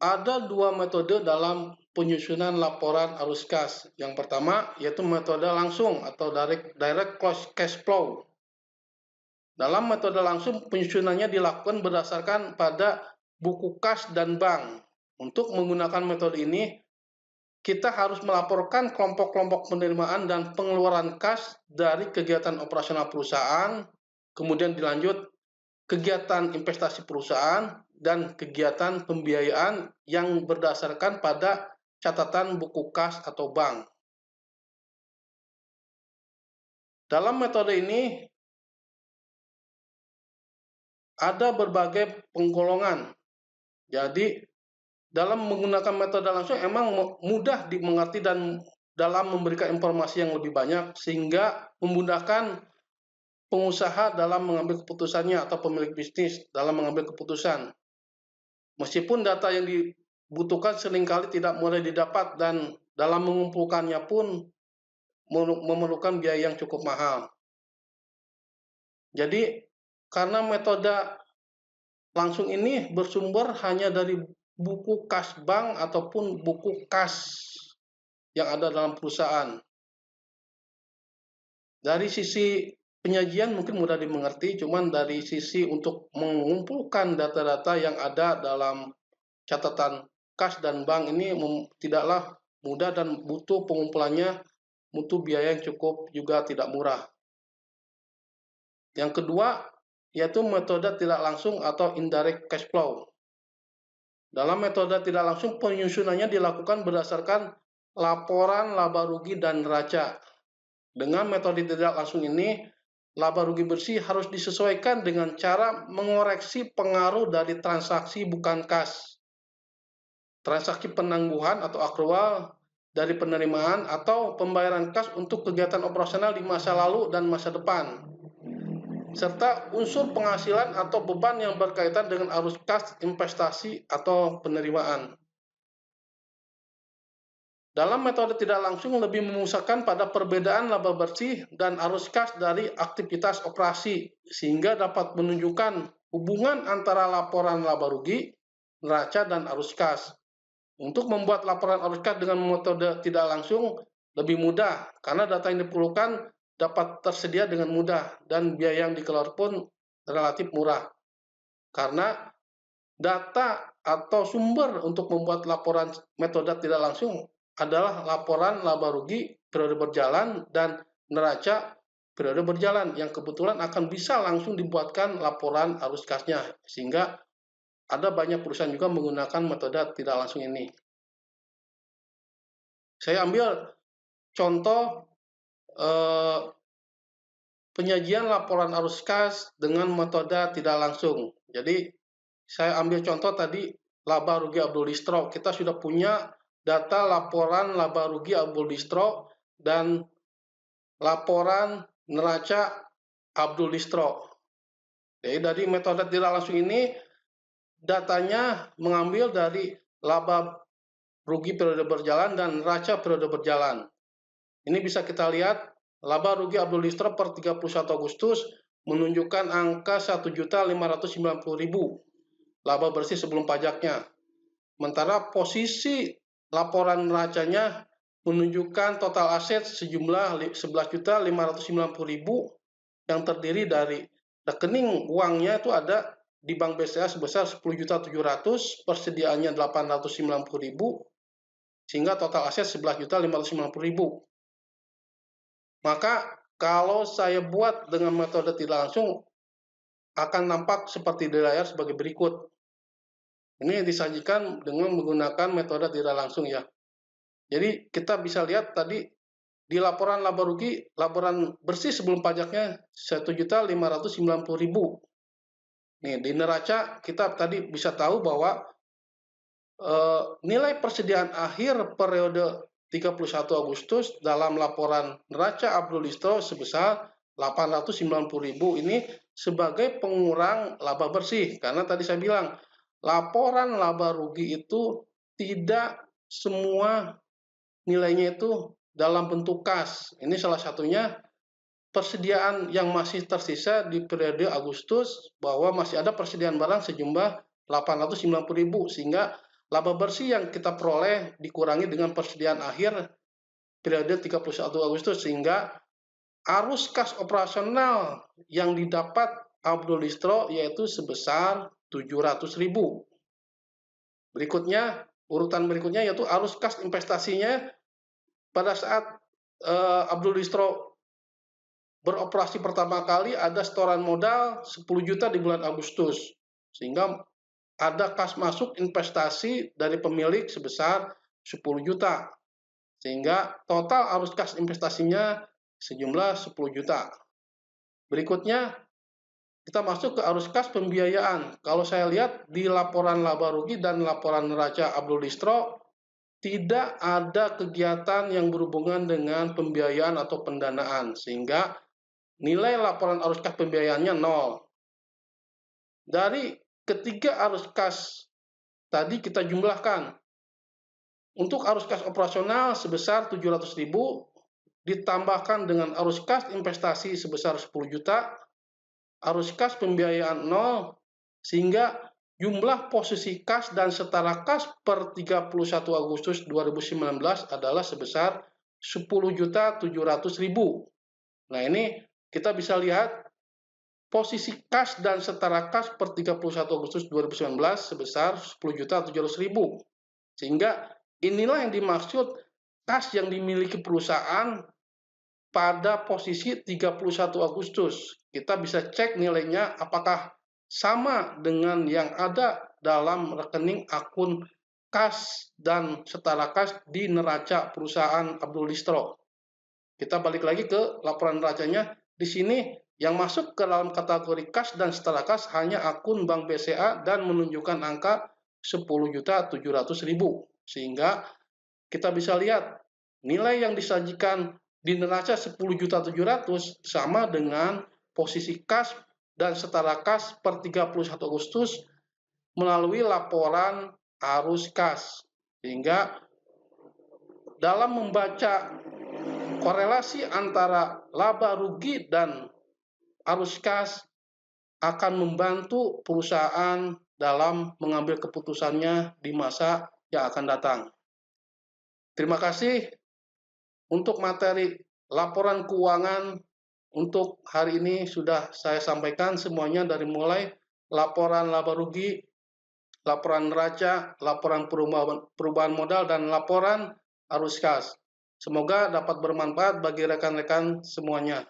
Ada dua metode dalam penyusunan laporan arus kas. Yang pertama yaitu metode langsung atau direct cash flow. Dalam metode langsung penyusunannya dilakukan berdasarkan pada buku kas dan bank. Untuk menggunakan metode ini, kita harus melaporkan kelompok-kelompok penerimaan dan pengeluaran kas dari kegiatan operasional perusahaan, kemudian dilanjut kegiatan investasi perusahaan, dan kegiatan pembiayaan yang berdasarkan pada catatan buku kas atau bank. Dalam metode ini, ada berbagai penggolongan. Jadi, dalam menggunakan metode langsung emang mudah dimengerti dan dalam memberikan informasi yang lebih banyak, sehingga memudahkan pengusaha dalam mengambil keputusannya atau pemilik bisnis dalam mengambil keputusan. Meskipun data yang dibutuhkan seringkali tidak mudah didapat dan dalam mengumpulkannya pun memerlukan biaya yang cukup mahal. Jadi, karena metode langsung ini bersumber hanya dari buku kas bank ataupun buku kas yang ada dalam perusahaan. Dari sisi penyajian mungkin mudah dimengerti, cuman dari sisi untuk mengumpulkan data-data yang ada dalam catatan kas dan bank ini tidaklah mudah dan butuh pengumpulannya, butuh biaya yang cukup juga tidak murah. Yang kedua, yaitu metode tidak langsung atau indirect cash flow. Dalam metode tidak langsung, penyusunannya dilakukan berdasarkan laporan laba rugi dan neraca. Dengan metode tidak langsung ini, laba rugi bersih harus disesuaikan dengan cara mengoreksi pengaruh dari transaksi bukan kas, transaksi penangguhan atau akrual dari penerimaan atau pembayaran kas untuk kegiatan operasional di masa lalu dan masa depan, serta unsur penghasilan atau beban yang berkaitan dengan arus kas, investasi, atau penerimaan. Dalam metode tidak langsung lebih memusatkan pada perbedaan laba bersih dan arus kas dari aktivitas operasi, sehingga dapat menunjukkan hubungan antara laporan laba rugi, neraca, dan arus kas. Untuk membuat laporan arus kas dengan metode tidak langsung lebih mudah, karena data yang diperlukan dapat tersedia dengan mudah dan biaya yang dikeluarkan pun relatif murah. Karena data atau sumber untuk membuat laporan metode tidak langsung adalah laporan laba rugi periode berjalan dan neraca periode berjalan yang kebetulan akan bisa langsung dibuatkan laporan arus kasnya, sehingga ada banyak perusahaan juga menggunakan metode tidak langsung ini. Saya ambil contoh penyajian laporan arus kas dengan metode tidak langsung. Jadi, saya ambil contoh tadi laba rugi Abdul Distro. Kita sudah punya data laporan laba rugi Abdul Distro dan laporan neraca Abdul Distro. Jadi dari metode tidak langsung ini, datanya mengambil dari laba rugi periode berjalan dan neraca periode berjalan. Ini bisa kita lihat, laba rugi Abdul Distro per 31 Agustus menunjukkan angka 1.590.000 laba bersih sebelum pajaknya. Sementara posisi laporan neracanya menunjukkan total aset sejumlah 11.590.000 yang terdiri dari rekening uangnya itu ada di Bank BCA sebesar 10.700.000, persediaannya 890.000, sehingga total aset 11.590.000. Maka kalau saya buat dengan metode tidak langsung, akan nampak seperti di layar sebagai berikut. Ini disajikan dengan menggunakan metode tidak langsung ya. Jadi kita bisa lihat tadi di laporan laba rugi, laporan bersih sebelum pajaknya 1.590.000. Nih, di neraca kita tadi bisa tahu bahwa nilai persediaan akhir periode 31 Agustus dalam laporan neraca Abdul Distro sebesar 890.000 ini sebagai pengurang laba bersih. Karena tadi saya bilang, laporan laba rugi itu tidak semua nilainya itu dalam bentuk kas. Ini salah satunya persediaan yang masih tersisa di periode Agustus, bahwa masih ada persediaan barang sejumlah 890.000, sehingga laba bersih yang kita peroleh dikurangi dengan persediaan akhir periode 31 Agustus, sehingga arus kas operasional yang didapat Abdul Distro yaitu sebesar 700.000. Berikutnya, urutan berikutnya yaitu arus kas investasinya pada saat Abdul Distro beroperasi pertama kali ada setoran modal 10 juta di bulan Agustus, sehingga ada kas masuk investasi dari pemilik sebesar 10 juta, sehingga total arus kas investasinya sejumlah 10 juta. Berikutnya, kita masuk ke arus kas pembiayaan. Kalau saya lihat di laporan laba rugi dan laporan neraca Abdul Distro, tidak ada kegiatan yang berhubungan dengan pembiayaan atau pendanaan, sehingga nilai laporan arus kas pembiayaannya 0. Dari ketiga arus kas tadi kita jumlahkan. Untuk arus kas operasional sebesar 700.000 ditambahkan dengan arus kas investasi sebesar 10 juta, arus kas pembiayaan 0, sehingga jumlah posisi kas dan setara kas per 31 Agustus 2019 adalah sebesar 10.700.000. Nah, ini kita bisa lihat posisi kas dan setara kas per 31 Agustus 2019 sebesar 10.700.000. Sehingga inilah yang dimaksud kas yang dimiliki perusahaan pada posisi 31 Agustus. Kita bisa cek nilainya apakah sama dengan yang ada dalam rekening akun kas dan setara kas di neraca perusahaan Abdul Distro. Kita balik lagi ke laporan neracanya. Di sini yang masuk ke dalam kategori kas dan setara kas hanya akun Bank BCA dan menunjukkan angka 10.700.000. Sehingga kita bisa lihat nilai yang disajikan di neraca 10.700.000 sama dengan posisi kas dan setara kas per 31 Agustus melalui laporan arus kas. Sehingga dalam membaca korelasi antara laba rugi dan arus kas akan membantu perusahaan dalam mengambil keputusannya di masa yang akan datang. Terima kasih. Untuk materi laporan keuangan untuk hari ini sudah saya sampaikan semuanya, dari mulai laporan laba rugi, laporan neraca, laporan perubahan modal, dan laporan arus kas. Semoga dapat bermanfaat bagi rekan-rekan semuanya.